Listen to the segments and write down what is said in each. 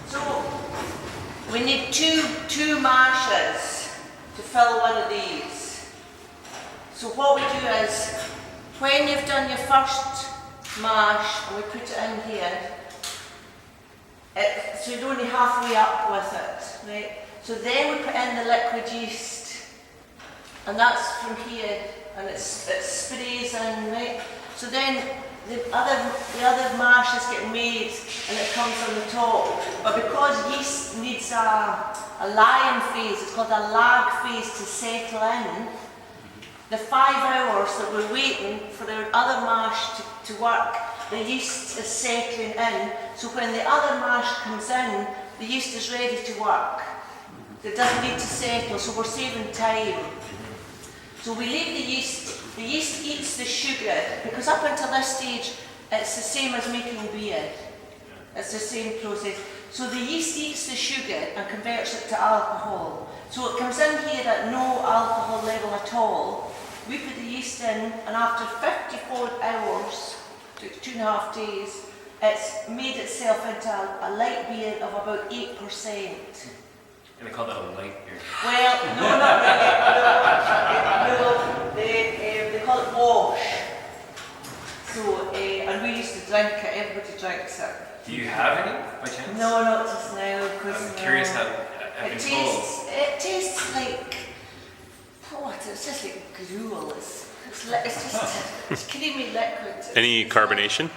So we need two mashes to fill one of these. So what we do is, when you've done your first mash and we put it in here, so you're only halfway up with it, right? So then we put in the liquid yeast, and that's from here, and it sprays in, right? So then the other mashes get made and it comes on the top. But because yeast needs a lying phase, it's called a lag phase to settle in, the 5 hours that we're waiting for the other mash to work, the yeast is settling in. So when the other mash comes in, the yeast is ready to work. It doesn't need to settle, so we're saving time. So we leave the yeast eats the sugar, because up until this stage, it's the same as making beer. It's the same process. So the yeast eats the sugar and converts it to alcohol. So it comes in here at no alcohol level at all. We put the yeast in, and after 54 hours, 2.5 days, it's made itself into a light beer of about 8%. And they call that a light beer. Well, no, not really. No, they call it wash. So, and we used to drink it, everybody drinks it. Do you have any, by chance? No, not just now. I'm curious how I've been told. It tastes like, it's just like gruel. It's creamy liquid. Any carbonation?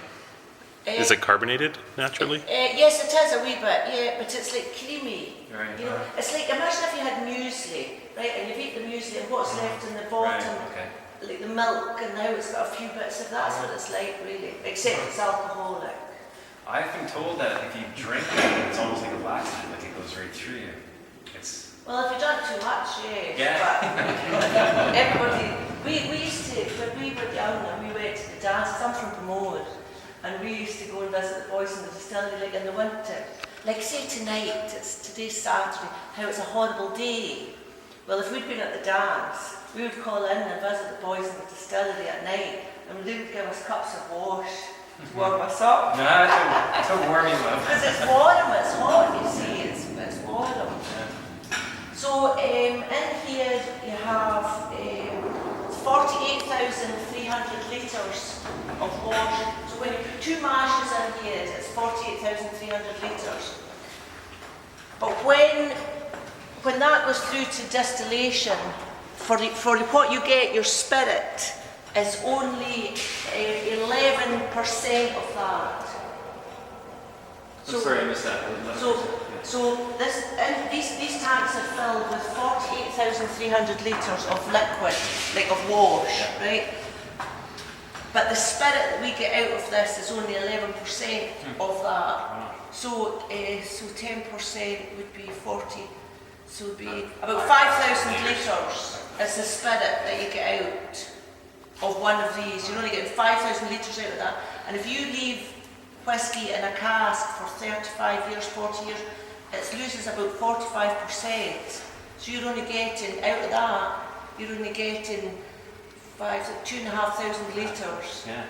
Is it carbonated naturally? Yes, it is a wee bit, yeah, but it's like creamy. Right. You know, it's like, imagine if you had muesli, right, and you've eaten the muesli and what's left in the bottom, like the milk, and now it's got a few bits of that's what it's like, really, except it's alcoholic. I've been told that if you drink it, it's almost like a laxative, like it goes right through you. Well, if you drank too much, yeah. But everybody, we used to, when we were young and we went to the dances, I'm from Pomor, and we used to go and visit the boys in the distillery, like in the winter. Like say tonight, today's Saturday, how it's a horrible day. Well, if we'd been at the dance, we would call in and visit the boys in the distillery at night, and they would give us cups of wash to warm us up. No, to warm you up. Because it's warm, it's hot, you see, it's warm. Yeah. So in here you have 48,300 litres of wash. So when you put two mashes in here, it's 48,300 litres. But when that goes through to distillation, for what you get, your spirit is only 11% of that. So, sorry, I missed that. So these tanks are filled with 48,300 litres of liquid, like of wash, right? But the spirit that we get out of this is only 11% of that. So 10% would be 40. So it would be about 5,000 litres is the spirit that you get out of one of these. You're only getting 5,000 litres out of that. And if you leave whiskey in a cask for 35 years, 40 years, it loses about 45%. So you're only getting, out of that, you're only getting 2,500 litres. Yeah,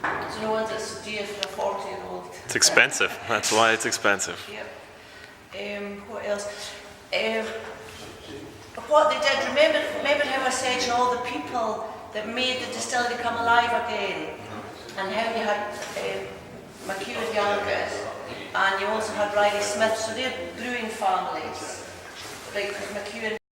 right. So no wonder it's so dear for a 40-year-old. It's expensive. That's why it's expensive. Yep. What else? What they did, remember how I said all the people that made the distillery come alive again? And how you had McEwen Youngest, and you also had Riley Smith, so they're brewing families. Right, because McEwen